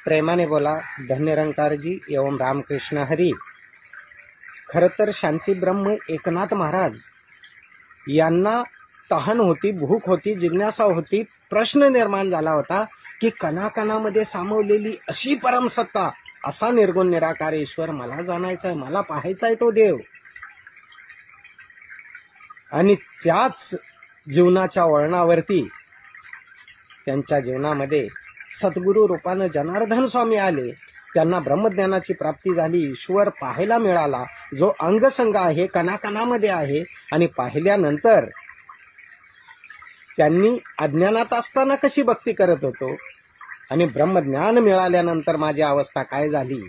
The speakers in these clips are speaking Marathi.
प्रेमाने बोला धन्यरंकारजी एवं रामकृष्ण हरी। खरं तर शांतीब्रह्म एकनाथ महाराज यांना तहान होती, भूक होती, जिज्ञासा होती, प्रश्न निर्माण झाला होता की कणाकणामध्ये सामावलेली अशी परमसत्ता, असा निर्गुण निराकार ईश्वर मला जाणायचा आहे, मला पाहायचा आहे तो देव। आणि त्याच जीवनाच्या वळणावरती त्यांच्या जीवनामध्ये सद्गुरु रूपानं जनार्दन स्वामी आले। त्यांना ब्रह्मज्ञानाची प्राप्ती झाली, ईश्वर पाहायला मिळाला जो अंगसंग आहे, कणाकणामध्ये आहे। आणि पाहिल्यानंतर त्यांनी अज्ञानात असताना कशी भक्ती करत होतो आणि ब्रह्मज्ञान मिळाल्यानंतर माझी अवस्था काय झाली,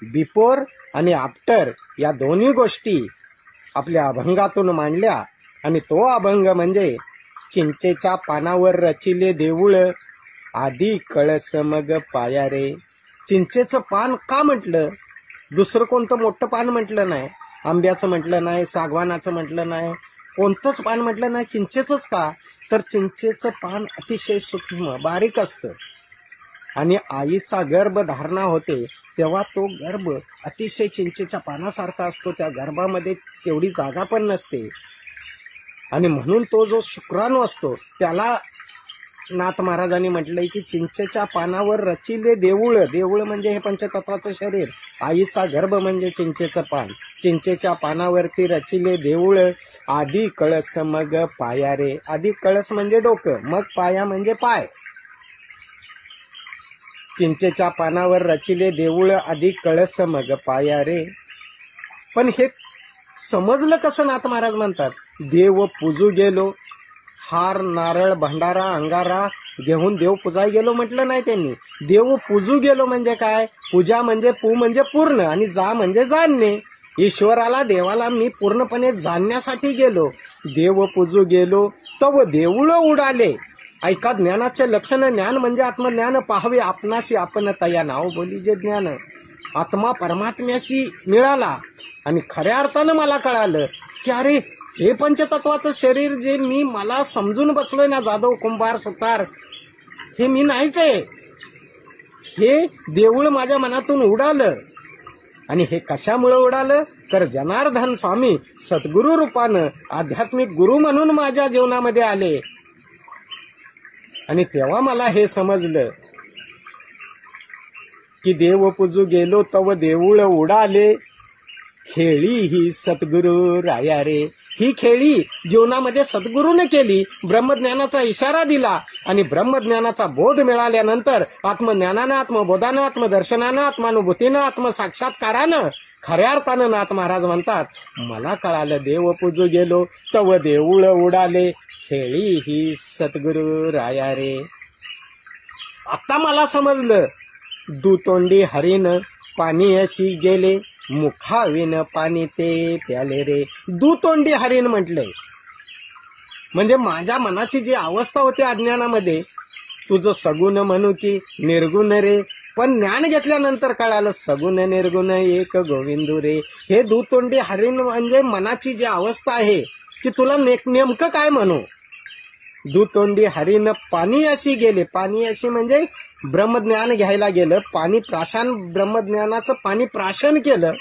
बिफोर आणि आफ्टर या दोन्ही गोष्टी आपल्या अभंगातून मांडल्या। आणि तो अभंग म्हणजे चिंचेच्या पानावर रचिले देऊळ, आधी कळस मग पाया रे। चिंचेचं पान का म्हटलं, दुसरं कोणतं मोठं पान म्हटलं नाही, आंब्याचं म्हटलं नाही, सागवानाचं म्हटलं नाही, कोणतंच पान म्हटलं नाही, चिंचेचंच का, तर चिंचेचं पान अतिशय सूक्ष्म बारीक असतं आणि आईचा गर्भ धारणा होते तेव्हा तो गर्भ अतिशय चिंचेच्या पानासारखा असतो, त्या गर्भामध्ये तेवढी जागा पण नसते। आणि म्हणून तो जो शुक्राणू असतो त्याला नाथ महाराजांनी म्हटलंय की चिंचेच्या पानावर रचिले देऊळ। देऊळ म्हणजे हे पंचतत्वाचं शरीर, आईचा गर्भ म्हणजे चिंचेचं पान, चिंचेच्या पानावरती रचिले देऊळ, आधी कळस मग पाया रे। आधी कळस म्हणजे डोकं, मग पाया म्हणजे पाय। चिंचेच्या पानावर रचिले देऊळ, आधी कळस मग पाया रे। पण हे समजलं कसं, नाथ महाराज म्हणतात देव पूजू गेलो, हार नारळ भंडारा अंगारा घेऊन देव पूजाय गेलो म्हटलं नाही त्यांनी। देव पूजू गेलो म्हणजे काय, पूजा म्हणजे पू म्हणजे पूर्ण आणि जा म्हणजे जाणणे। ईश्वराला देवाला मी पूर्णपणे जाणण्यासाठी गेलो। देव पूजू गेलो तव देऊळ उडाले। ऐका ज्ञानाचे लक्षण, ज्ञान म्हणजे आत्मज्ञान पाहावे आपणाशी आपण तया नाव बोली जे ज्ञान। आत्मा परमात्म्याशी मिळाला आणि खऱ्या अर्थानं मला कळालं की अरे हे पंचतत्वाचं शरीर जे मी मला समजून बसलोय ना, जाधव कुंभार सुतार, हे मी नाहीच आहे, हे देऊळ माझ्या मनातून उडालं। आणि हे कशामुळे उडालं, तर जनार्दन स्वामी सद्गुरु रूपानं आध्यात्मिक गुरु म्हणून माझ्या जीवनामध्ये आले। आणि तेव्हा मला हे समजलं की देव पूजू गेलो तव देऊळ उडाले, खेळी ही सद्गुरु राया रे। ही खेळी जीवनामध्ये सद्गुरूने केली, ब्रह्मज्ञानाचा इशारा दिला आणि ब्रह्मज्ञानाचा बोध मिळाल्यानंतर आत्मज्ञानानं, आत्मबोधानं, आत्मदर्शनानं, आत्मानुभूतीनं, आत्मसाक्षात्कारानं खऱ्या अर्थानं नाथ महाराज म्हणतात मला कळालं देव पूजू गेलो तव देऊळ उडाले, खेळी ही सद्गुरु राया रे। आता मला समजलं दुतोंडी हरीण पाणी अशी गेले, मुखाविन पाणी ते प्याले रे। दुतोंडी हरीण म्हटलंय म्हणजे माझ्या मनाची जी अवस्था होती अज्ञानामध्ये, तुझं सगुण म्हणू की निर्गुण रे, पण ज्ञान घेतल्यानंतर कळालं सगुण निर्गुण एक गोविंदू रे। हे दुतोंडी हरीण म्हणजे मनाची जी अवस्था आहे की तुला नेमकं काय म्हणू। दुतोंडी हरीण पाणी अशी गेले, पाणी अशी म्हणजे ब्रह्मज्ञान घ्यायला गेलं, पाणी प्राशन, ब्रह्मज्ञानाचं पाणी प्राशन केलं।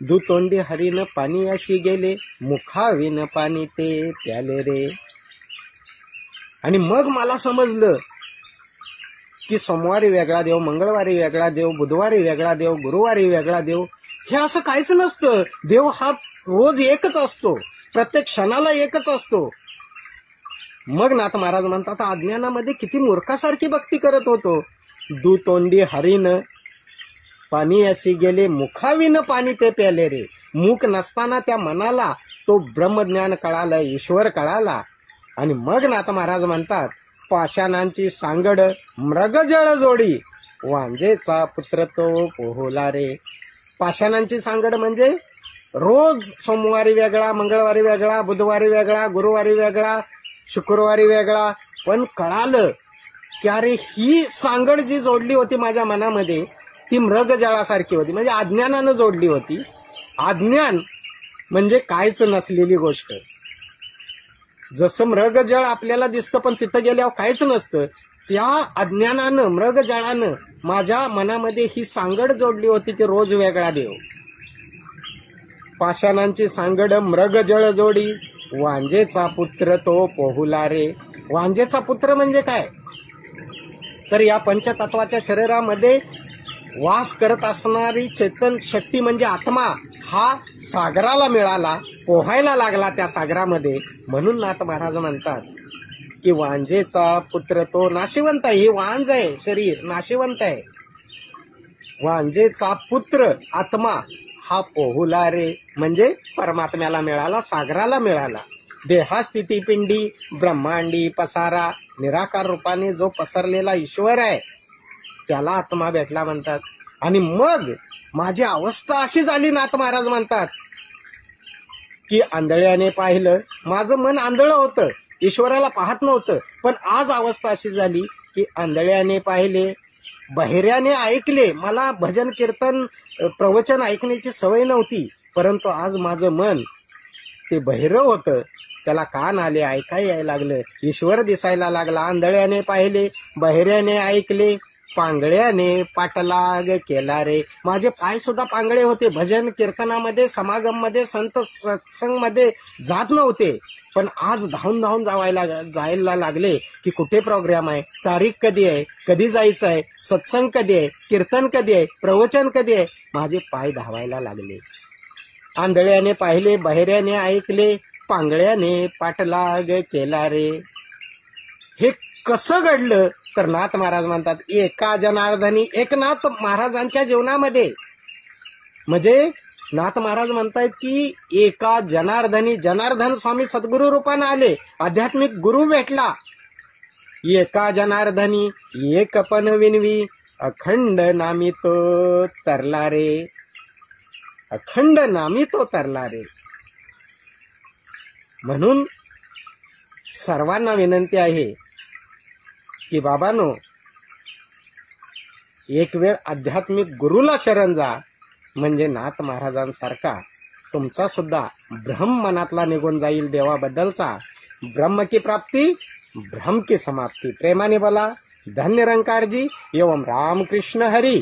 दुतोंडी हरीण पाणी अशी गेले, मुखाविन पाणी ते प्याले रे। आणि मग मला समजलं की सोमवारी वेगळा देव, मंगळवारी वेगळा देव, बुधवारी वेगळा देव, गुरुवारी वेगळा देव, हे असं काहीच नसतं। देव हा रोज एकच असतो, प्रत्येक क्षणाला एकच असतो। मग नाथ महाराज म्हणतात अज्ञानामध्ये किती मूर्खासारखी भक्ती करत होतो। दुतोंडी हरीण पाणी अशी गेले, मुखाविन पाणी ते प्याले रे। मूक नसताना त्या मनाला तो ब्रह्मज्ञान कळालं, ईश्वर कळाला। आणि मग नाथ महाराज म्हणतात पाषाणांची सांगड मृगजळ जोडी, वांजेचा पुत्र तो पोहला रे। पाषाणांची सांगड म्हणजे रोज सोमवारी वेगळा, मंगळवारी वेगळा, बुधवारी वेगळा, गुरुवारी वेगळा, शुक्रवारी वेगळा, पण कळालं की अरे ही सांगड जी जोडली होती माझ्या मनामध्ये ती मृगजळासारखी होती, म्हणजे अज्ञानानं जोडली होती। अज्ञान म्हणजे कायच नसलेली गोष्ट, जसं मृगजळ आपल्याला दिसतं पण तिथं गेल्यावर काहीच नसतं, त्या अज्ञानानं मृगजळानं माझ्या मनामध्ये ही सांगड जोडली होती की रोज वेगळा देव. पाषाणांची सांगड मृगजळ जोडी, वांजेचा पुत्र तो पोहुला रे. वांजेचा पुत्र म्हणजे काय, तर या पंचतत्वाच्या शरीरामध्ये वास करत असणारी चेतन शक्ती म्हणजे आत्मा हा सागराला मिळाला, पोहायला लागला त्या सागरामध्ये. म्हणून नाथ महाराज म्हणतात की वांजेचा पुत्र तो नाशिवंत आहे. हे वांज आहे, शरीर नाशिवंत आहे. वांजेचा पुत्र आत्मा हा पोहुला रे म्हणजे परमात्म्याला मिळाला, सागराला मिळाला. देहास्थिती पिंडी ब्रह्मांडी पसारा, निराकार रूपाने जो पसरलेला ईश्वर आहे त्याला आत्मा भेटला म्हणतात. आणि मग माझी अवस्था अशी झाली, नाथ महाराज म्हणतात की आंधळ्याने पाहिलं. माझं मन आंधळं होतं, ईश्वराला पाहत नव्हतं. पण आज अवस्था अशी झाली की आंधळ्याने पाहिले, बहिऱ्याने ऐकले. मला भजन कीर्तन प्रवचन ऐकण्याची सवय नव्हती, परंतु आज माझं मन ते बहिरं होतं, त्याला कान आले, ऐकायला यायला लागलं, ईश्वर दिसायला लागला. आंधळ्याने पाहिले, बहिऱ्याने ऐकले, पांगळ्याने पाठलाग केला रे. माझे पाय सुद्धा पांगळे होते. भजन कीर्तनामध्ये, समागम मध्ये, संत सत्संग मध्ये जात नव्हते. पण आज धावून धावून जायला लागले की कुठे प्रोग्राम आहे, तारीख कधी आहे, कधी जायचं आहे, सत्संग कधी आहे, कीर्तन कधी आहे, प्रवचन कधी आहे. माझे पाय धावायला लागले. आंधळ्याने पाहिले, बहिऱ्याने ऐकले, पांगळ्याने पाठलाग केला रे. हे कसं घडलं तर नाथ महाराज म्हणतात एका जनार्दनी. एकनाथ महाराजांच्या जीवनामध्ये म्हणजे नाथ महाराज म्हणतायत की एका जनार्दनी, जनार्दन स्वामी सद्गुरु रूपानं आले, आध्यात्मिक गुरु भेटला. एका जनार्दनी एक पण विनवी, अखंड नामी तो तरला रे. अखंड नामी तो तरला रे. म्हणून सर्वांना विनंती आहे की बाबांनो, एक वेळ आध्यात्मिक गुरुला शरण जा, म्हणजे नाथ महाराजांसारखा तुमचा सुद्धा भ्रम मनातला निघून जाईल. देवाबद्दलचा ब्रह्म की प्राप्ती, भ्रम की समाप्ती. प्रेमाने बोला धन्य रंकारजी. एवं रामकृष्ण हरी.